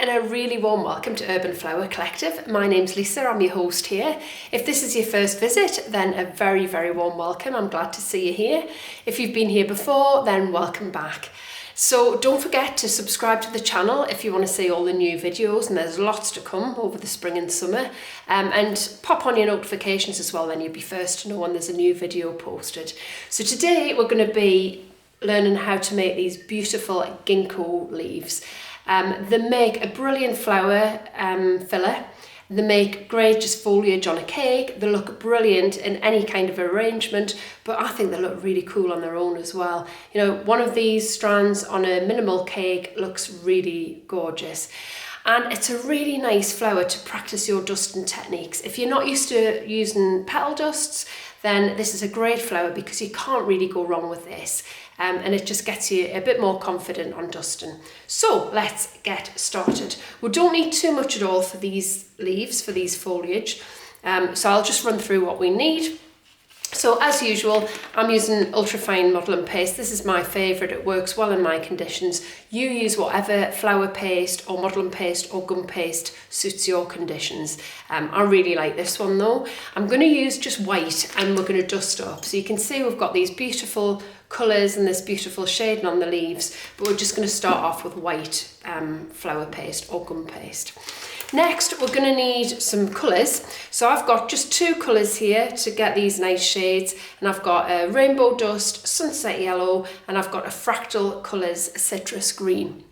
and a really warm welcome to Urban Flower Collective. My name's Lisa, I'm your host here. If this is your first visit, then a very, very warm welcome. I'm glad to see you here. If you've been here before, then welcome back. So don't forget to subscribe to the channel if you want to see all the new videos, and there's lots to come over the spring and summer. And pop on your notifications as well, then you'll be first to know when there's a new video posted. So today we're going to be learning how to make these beautiful ginkgo leaves. They make a brilliant flower filler. They make great just foliage on a cake. They look brilliant in any kind of arrangement, but I think they look really cool on their own as well. You know, one of these strands on a minimal cake looks really gorgeous. And it's a really nice flower to practice your dusting techniques. If you're not used to using petal dusts, then this is a great flower because you can't really go wrong with this. And it just gets you a bit more confident on dusting. So let's get started. We don't need too much at all for these leaves, for these foliage. So I'll just run through what we need. So as usual, I'm using ultrafine modelling paste. This is my favourite, it works well in my conditions. You use whatever flour paste or modelling paste or gum paste suits your conditions. I really like this one though. I'm going to use just white and we're going to dust up. So you can see we've got these beautiful colours and this beautiful shading on the leaves, but we're just going to start off with white flour paste or gum paste. Next, we're going to need some colours. So I've got just two colours here to get these nice shades, and I've got a rainbow dust, sunset yellow, and I've got a fractal colours citrus green.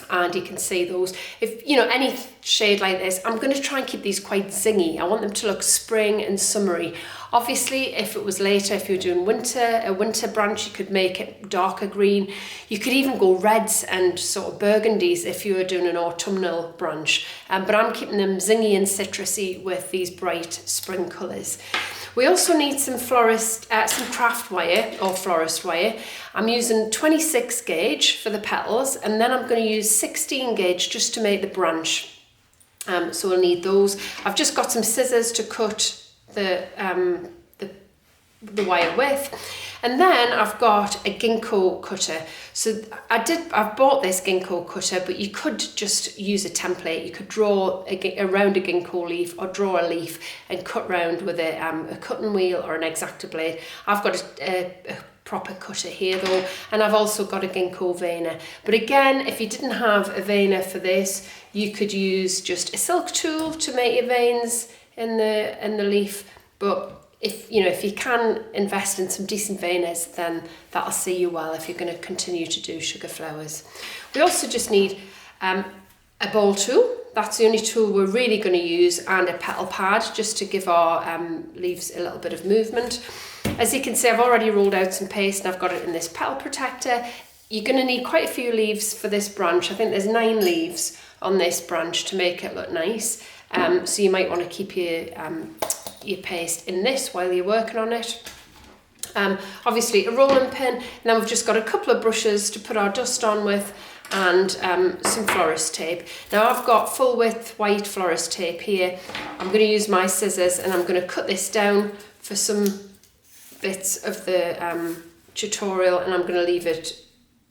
And you can see those. If you know any shade like this, I'm going to try and keep these quite zingy. I want them to look spring and summery. Obviously, if it was later, if you're doing a winter branch, you could make it darker green. You could even go reds and sort of burgundies if you were doing an autumnal branch. But I'm keeping them zingy and citrusy with these bright spring colours. We also need some craft wire or florist wire. I'm using 26 gauge for the petals, and then I'm going to use 16 gauge just to make the branch. So we'll need those. I've just got some scissors to cut the wire with, and then I've got a ginkgo cutter. So I've bought this ginkgo cutter, but you could just use a template. You could draw around a ginkgo leaf or draw a leaf and cut round with a cutting wheel or an X-Acto blade. I've got a proper cutter here though, and I've also got a ginkgo veiner. But again, if you didn't have a veiner for this, you could use just a silk tool to make your veins in the leaf. But if you can invest in some decent veiners, then that'll see you well if you're going to continue to do sugar flowers. We also just need a ball tool. That's the only tool we're really going to use, and a petal pad just to give our leaves a little bit of movement. As you can see, I've already rolled out some paste and I've got it in this petal protector. You're going to need quite a few leaves for this branch. I think there's 9 leaves on this branch to make it look nice. So you might want to keep your paste in this while you're working on it. Obviously a rolling pin, and then we've just got a couple of brushes to put our dust on with, and some florist tape. Now I've got full width white florist tape here. I'm going to use my scissors and I'm going to cut this down for some bits of the tutorial, and I'm going to leave it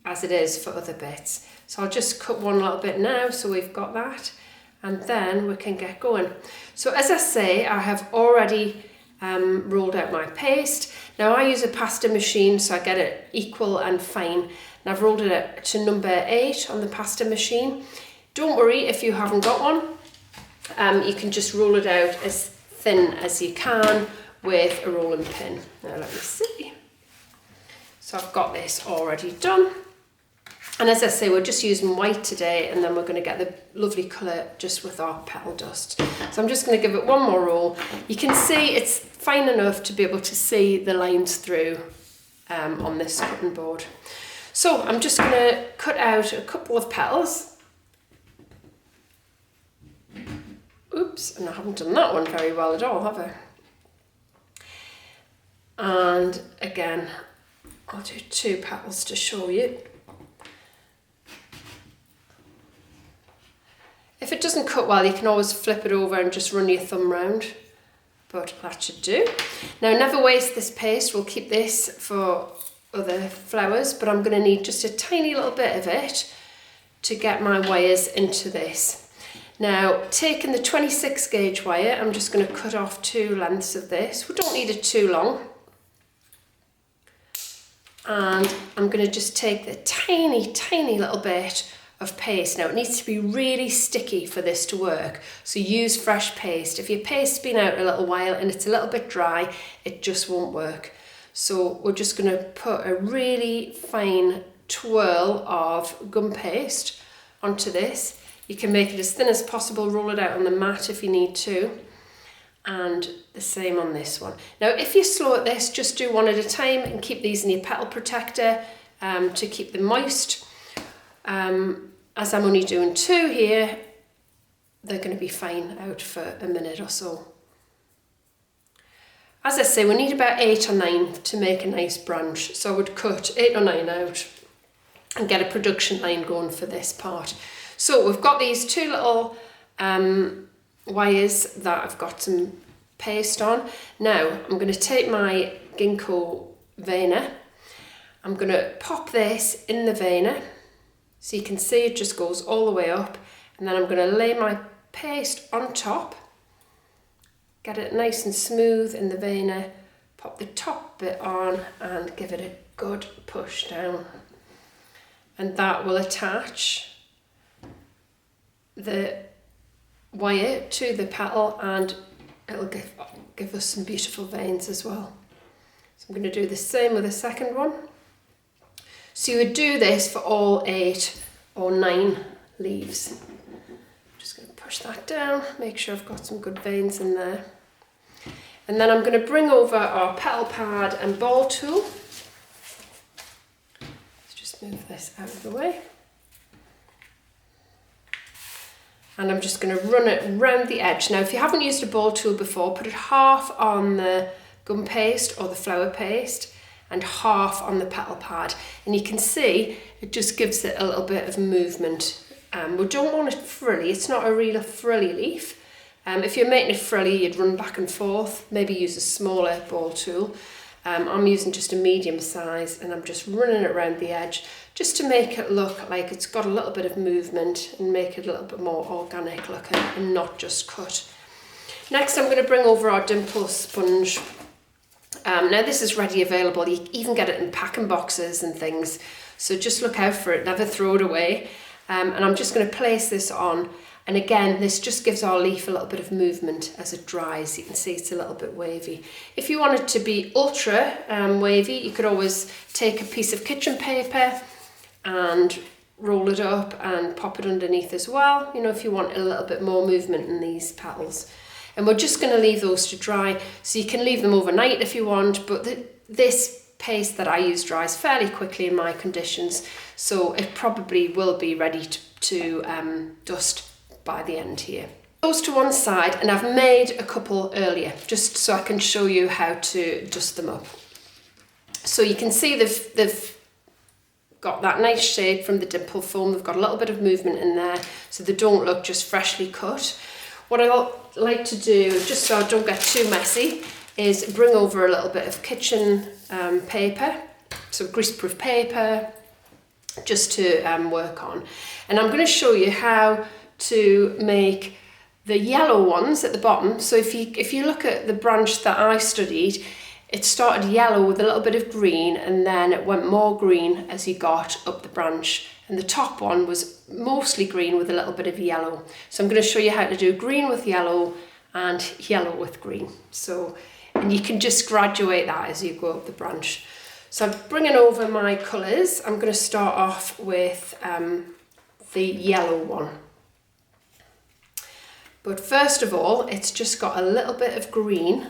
as it is for other bits. So I'll just cut one little bit now so we've got that, and then we can get going. So as I say, I have already rolled out my paste. Now I use a pasta machine so I get it equal and fine, and I've rolled it out to number 8 on the pasta machine. Don't worry if you haven't got one. You can just roll it out as thin as you can with a rolling pin. Now let me see. So I've got this already done. And as I say, we're just using white today, and then we're going to get the lovely colour just with our petal dust. So I'm just going to give it one more roll. You can see it's fine enough to be able to see the lines through on this cutting board. So I'm just going to cut out a couple of petals. Oops, and I haven't done that one very well at all, have I? And again, I'll do 2 petals to show you. If it doesn't cut well, you can always flip it over and just run your thumb round, but that should do. Now never waste this paste, we'll keep this for other flowers, but I'm going to need just a tiny little bit of it to get my wires into this. Now, taking the 26 gauge wire, I'm just going to cut off 2 lengths of this. We don't need it too long. And I'm going to just take the tiny little bit of paste. Now, it needs to be really sticky for this to work, so use fresh paste. If your paste's been out a little while and it's a little bit dry, it just won't work. So we're just going to put a really fine twirl of gum paste onto this. You can make it as thin as possible, roll it out on the mat if you need to, and the same on this one. Now, if you're slow at this, just do one at a time and keep these in your petal protector to keep them moist. As I'm only doing 2 here, they're going to be fine out for a minute or so. As I say, we need about 8 or 9 to make a nice branch, so I would cut 8 or 9 out and get a production line going for this part. So we've got these 2 little wires that I've got some paste on. Now I'm going to take my ginkgo veiner. I'm going to pop this in the veiner so you can see it just goes all the way up, and then I'm going to lay my paste on top, get it nice and smooth in the veiner, pop the top bit on and give it a good push down, and that will attach the wire to the petal, and it'll give us some beautiful veins as well. So I'm going to do the same with the second one. So you would do this for all 8 or 9 leaves. I'm just going to push that down, make sure I've got some good veins in there. And then I'm going to bring over our petal pad and ball tool. Let's just move this out of the way. And I'm just going to run it around the edge. Now, if you haven't used a ball tool before, put it half on the gum paste or the flower paste and half on the petal pad. And you can see it just gives it a little bit of movement. We don't want it frilly. It's not a real frilly leaf. If you're making it frilly, you'd run back and forth. Maybe use a smaller ball tool. I'm using just a medium size, and I'm just running it around the edge just to make it look like it's got a little bit of movement and make it a little bit more organic looking and not just cut. Next, I'm going to bring over our dimple sponge. Now this is ready available. You even get it in packing boxes and things, so just look out for it, never throw it away. And I'm just going to place this on, and again this just gives our leaf a little bit of movement as it dries. You can see it's a little bit wavy. If you want it to be ultra wavy, you could always take a piece of kitchen paper and roll it up and pop it underneath as well, you know, if you want a little bit more movement in these petals. And we're just going to leave those to dry, so you can leave them overnight if you want, but this paste that I use dries fairly quickly in my conditions, so it probably will be ready to dust by the end here. Those to one side, and I've made a couple earlier just so I can show you how to dust them up. So you can see they've got that nice shade from the dimple foam. They've got a little bit of movement in there, so they don't look just freshly cut. What I like to do, just so I don't get too messy, is bring over a little bit of kitchen paper, so greaseproof paper, just to work on. And I'm going to show you how to make the yellow ones at the bottom. So if you look at the branch that I studied, it started yellow with a little bit of green, and then it went more green as you got up the branch. And the top one was mostly green with a little bit of yellow. So I'm going to show you how to do green with yellow and yellow with green. So, and you can just graduate that as you go up the branch. So I'm bringing over my colours. I'm going to start off with the yellow one. But first of all, it's just got a little bit of green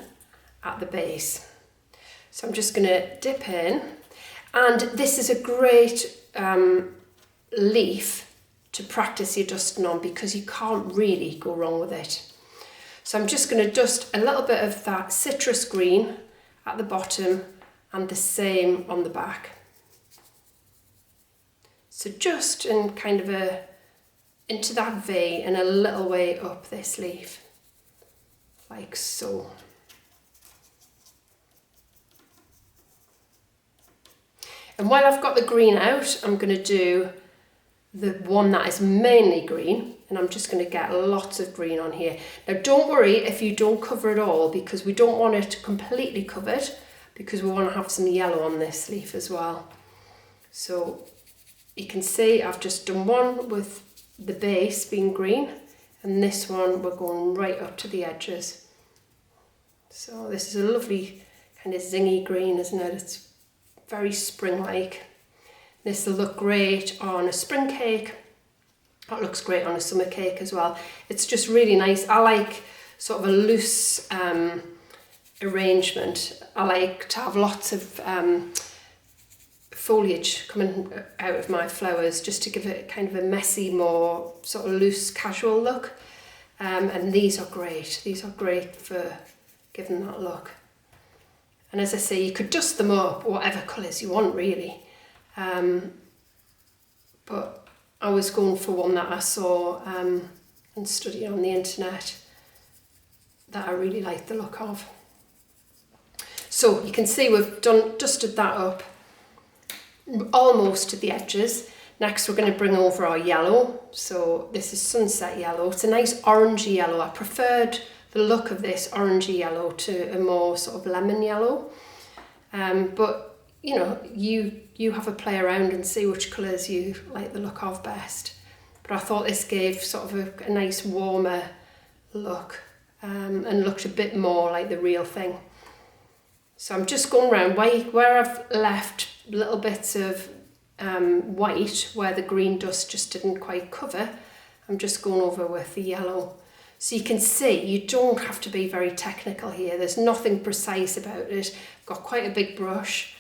at the base. So I'm just going to dip in, and this is a great leaf to practice your dusting on because you can't really go wrong with it. So I'm just going to dust a little bit of that citrus green at the bottom and the same on the back. So just in kind of into that V and a little way up this leaf, like so. And while I've got the green out, I'm going to do the one that is mainly green, and I'm just going to get lots of green on here. Now don't worry if you don't cover it all, because we don't want it completely covered, because we want to have some yellow on this leaf as well. So you can see I've just done one with the base being green, and this one we're going right up to the edges. So this is a lovely kind of zingy green, isn't it? It's very spring-like. This will look great on a spring cake. That looks great on a summer cake as well. It's just really nice. I like sort of a loose arrangement. I like to have lots of foliage coming out of my flowers, just to give it kind of a messy, more sort of loose, casual look. And these are great. These are great for giving that look. And as I say, you could dust them up whatever colours you want, really. But I was going for one that I saw and studied on the internet that I really liked the look of. So you can see we've dusted that up almost to the edges. Next we're going to bring over our yellow. So this is sunset yellow. It's a nice orangey yellow. I preferred the look of this orangey yellow to a more sort of lemon yellow. But you know, you have a play around and see which colours you like the look of best. But I thought this gave sort of a nice warmer look and looked a bit more like the real thing. So I'm just going around where I've left little bits of white where the green dust just didn't quite cover. I'm just going over with the yellow. So you can see you don't have to be very technical here. There's nothing precise about it. I've got quite a big brush.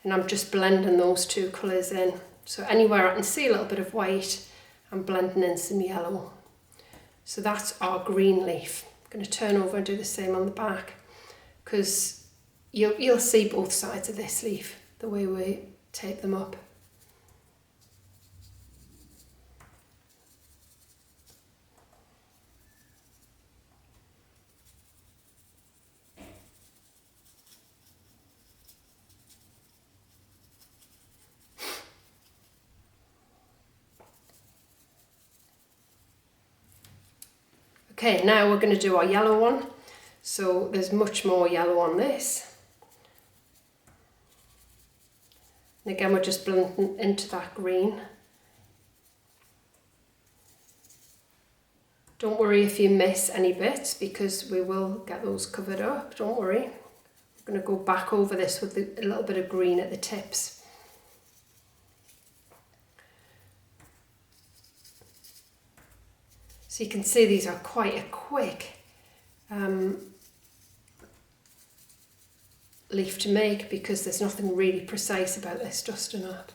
And I'm just blending those two colours in. So anywhere I can see a little bit of white, I'm blending in some yellow. So that's our green leaf. I'm going to turn over and do the same on the back, because you'll see both sides of this leaf, the way we tape them up. Okay, now we're going to do our yellow one. So there's much more yellow on this. And again, we're just blending into that green. Don't worry if you miss any bits, because we will get those covered up, don't worry. I'm going to go back over this with a little bit of green at the tips. So you can see these are quite a quick leaf to make, because there's nothing really precise about this dusting up.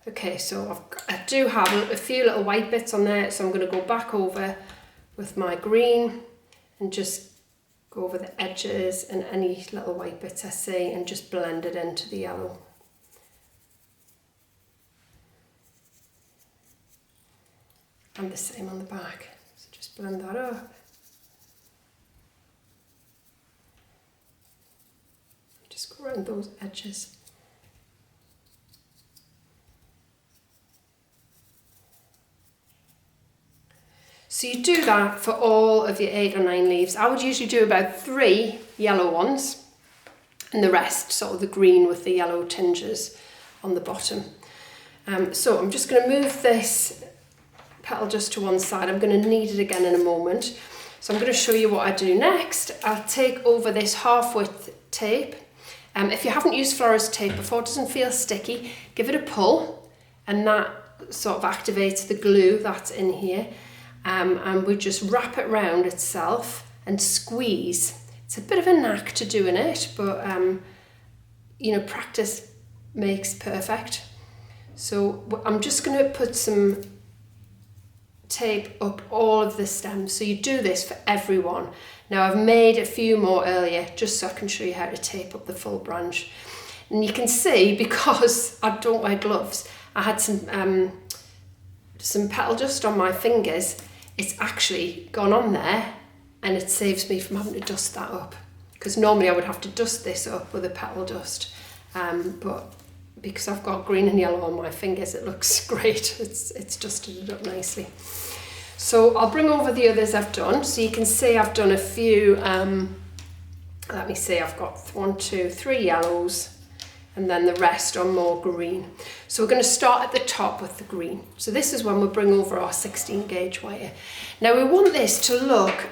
Okay, so I do have a few little white bits on there, so I'm going to go back over with my green and just go over the edges and any little white bits I see, and just blend it into the yellow. And the same on the back, so just blend that up. Just go around those edges. So you do that for all of your 8 or 9 leaves. I would usually do about 3 yellow ones, and the rest sort of the green with the yellow tinges on the bottom. So I'm just going to move this petal just to one side. I'm going to knead it again in a moment. So I'm going to show you what I do next. I'll take over this half-width tape. If you haven't used florist tape before, it doesn't feel sticky, give it a pull, and that sort of activates the glue that's in here. And we just wrap it around itself and squeeze. It's a bit of a knack to doing it, but you know, practice makes perfect. So I'm just going to put some tape up all of the stems. So you do this for everyone. Now I've made a few more earlier just so I can show you how to tape up the full branch. And you can see, because I don't wear gloves, I had some petal dust on my fingers. It's actually gone on there, and it saves me from having to dust that up. because normally I would have to dust this up with a petal dust, but because I've got green and yellow on my fingers, it looks great. It's dusted it up nicely. So I'll bring over the others I've done. So you can see I've done a few, let me see, I've got 1, 2, 3 yellows, and then the rest are more green. So we're going to start at the top with the green. So this is when we'll bring over our 16 gauge wire. Now we want this to look,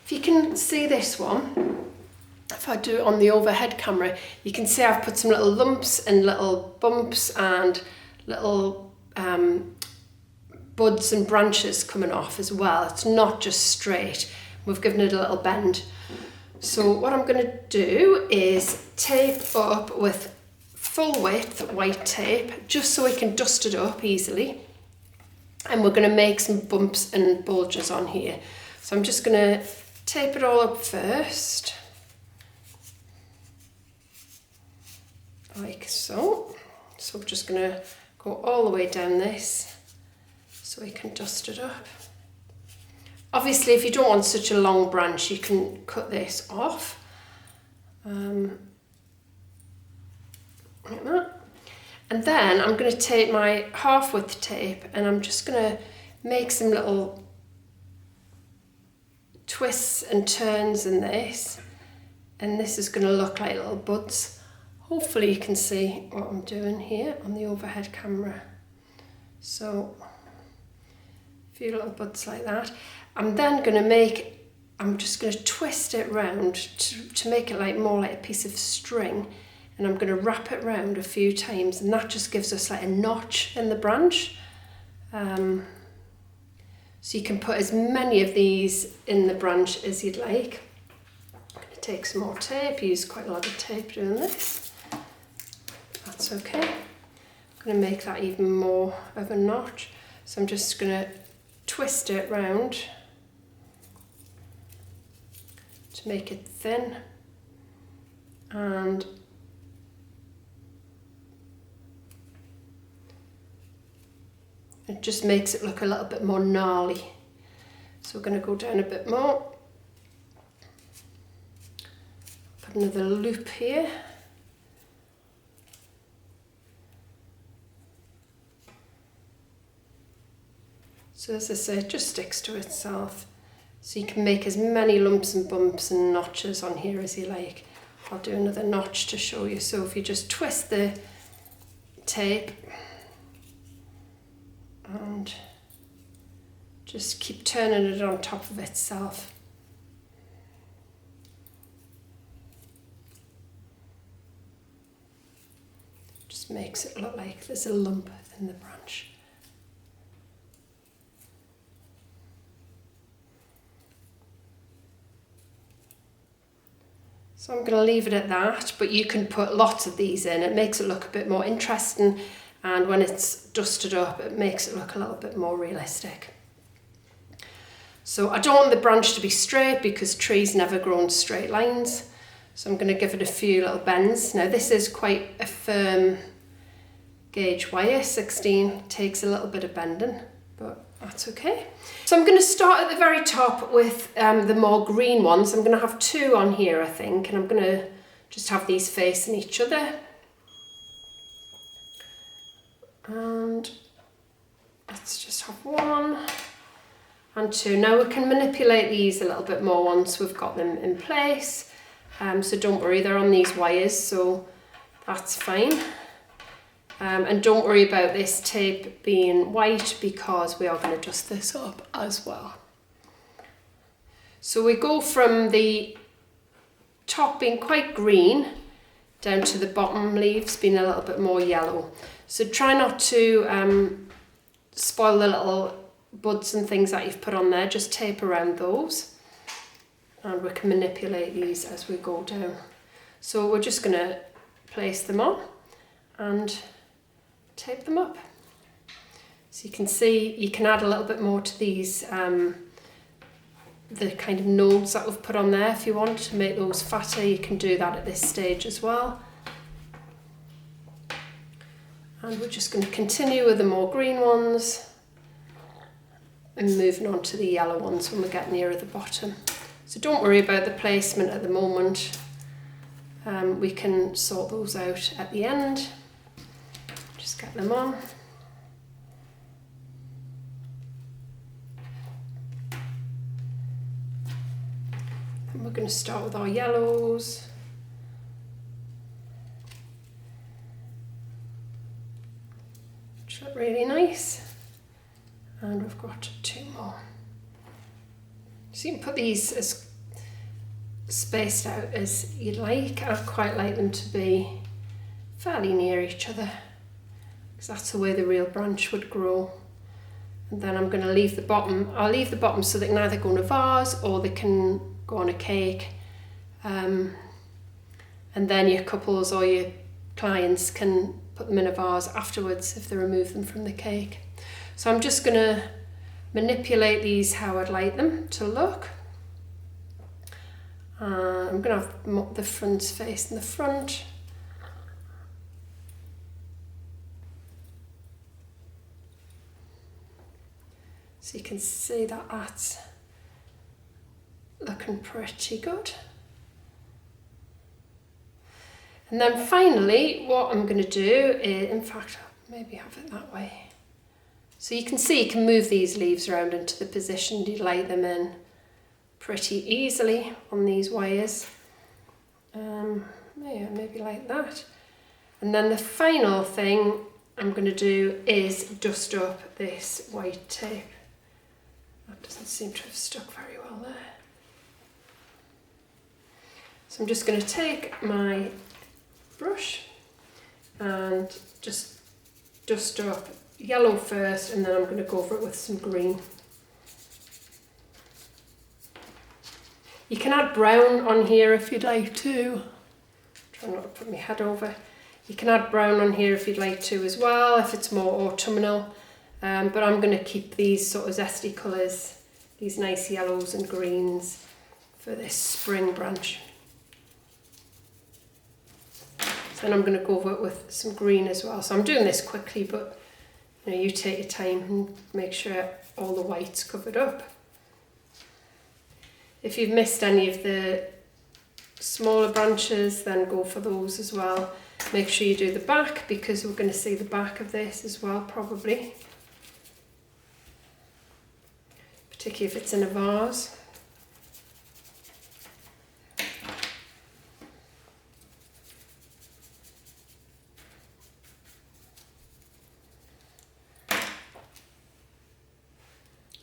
if you can see this one, if I do it on the overhead camera, you can see I've put some little lumps and little bumps and little buds and branches coming off as well. It's not just straight. We've given it a little bend. So what I'm going to do is tape up with full width white tape, just so we can dust it up easily. And we're going to make some bumps and bulges on here. So I'm just going to tape it all up first. Like so. So we're just going to go all the way down this so we can dust it up. Obviously, if you don't want such a long branch, you can cut this off. Like that. And then I'm going to take my half width tape and I'm just going to make some little twists and turns in this. And this is going to look like little buds. Hopefully you can see what I'm doing here on the overhead camera. So a few little buds like that. I'm then going to I'm just going to twist it round to make it like more like a piece of string. And I'm going to wrap it round a few times, and that just gives us like a notch in the branch. So you can put as many of these in the branch as you'd like. I'm going to take some more tape, use quite a lot of tape doing this. That's okay. I'm going to make that even more of a notch. So I'm just going to twist it round to make it thin. And it just makes it look a little bit more gnarly. So we're going to go down a bit more. Put another loop here. So as I say, it just sticks to itself. So you can make as many lumps and bumps and notches on here as you like. I'll do another notch to show you. So if you just twist the tape and just keep turning it on top of itself. Just makes it look like there's a lump in the branch. So I'm going to leave it at that, but you can put lots of these in. It makes it look a bit more interesting, and when it's dusted up, it makes it look a little bit more realistic. So I don't want the branch to be straight because trees never grow in straight lines. So I'm going to give it a few little bends. Now this is quite a firm gauge wire, 16, takes a little bit of bending, but that's okay. So I'm going to start at the very top with the more green ones. I'm going to have 2 on here, I think, and I'm going to just have these facing each other. And let's just have 1 and 2. Now we can manipulate these a little bit more once we've got them in place. So don't worry, they're on these wires, so that's fine. And don't worry about this tape being white because we are going to dust this up as well. So we go from the top being quite green down to the bottom leaves being a little bit more yellow. So try not to spoil the little buds and things that you've put on there, just tape around those. And we can manipulate these as we go down. So we're just going to place them on and tape them up. So you can see you can add a little bit more to these, the kind of nodes that we've put on there. If you want to make those fatter, you can do that at this stage as well. And we're just going to continue with the more green ones and moving on to the yellow ones when we get nearer the bottom. So don't worry about the placement at the moment. We can sort those out at the end. Just get them on. And we're going to start with our yellows. Which look really nice. And we've got 2 more. So you can put these as spaced out as you'd like. I quite like them to be fairly near each other, because that's the way the real branch would grow. And then I'm going to leave the bottom. I'll leave the bottom so they can either go in a vase or they can go on a cake. And then your couples or your clients can put them in a vase afterwards if they remove them from the cake. So I'm just going to manipulate these how I'd like them to look. I'm going to have the fronts facing the front. So you can see that that's looking pretty good. And then finally, what I'm going to do is, in fact, maybe have it that way. So you can see you can move these leaves around into the position you'd like them in pretty easily on these wires. Yeah, maybe like that. And then the final thing I'm going to do is dust up this white tape. That doesn't seem to have stuck very well there. So I'm just going to take my brush and just dust up yellow first, and then I'm going to go over it with some green. You can add brown on here if you'd like to. Try not to put my head over. You can add brown on here if you'd like to as well, if it's more autumnal. But I'm going to keep these sort of zesty colours, these nice yellows and greens for this spring branch. So then I'm going to go over it with some green as well. So I'm doing this quickly, but you know, you take your time and make sure all the white's covered up. If you've missed any of the smaller branches, then go for those as well. Make sure you do the back, because we're going to see the back of this as well, probably. Particularly if it's in a vase.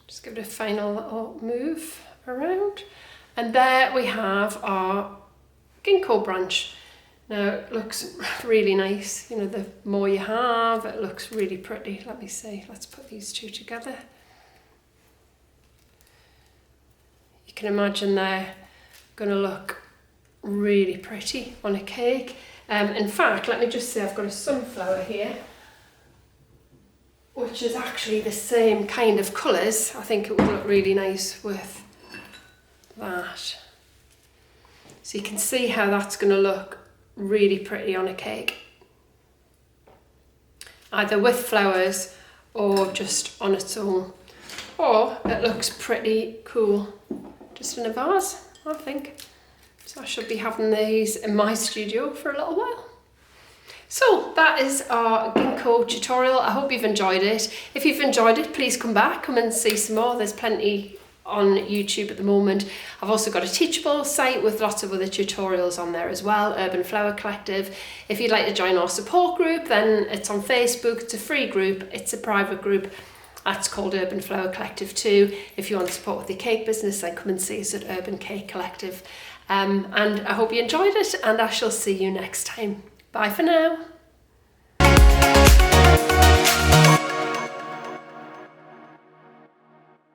Just give it a final little move around. And there we have our ginkgo branch. Now it looks really nice. You know, the more you have, it looks really pretty. Let me see, let's put these two together. You can imagine they're going to look really pretty on a cake. In fact, let me just say I've got a sunflower here, which is actually the same kind of colours. I think it would look really nice with that. So you can see how that's going to look really pretty on a cake, either with flowers or just on its own, or it looks pretty cool just in a vase, I think. So I should be having these in my studio for a little while. So that is our ginkgo tutorial. I hope you've enjoyed it. If you've enjoyed it, please come back, come and see some more. There's plenty on YouTube at the moment. I've also got a Teachable site with lots of other tutorials on there as well, Urban Flower Collective. If you'd like to join our support group, then it's on Facebook. It's a free group, it's a private group. That's called Urban Flower Collective too. If you want support with your cake business, then come and see us at Urban Cake Collective. And I hope you enjoyed it, and I shall see you next time. Bye for now.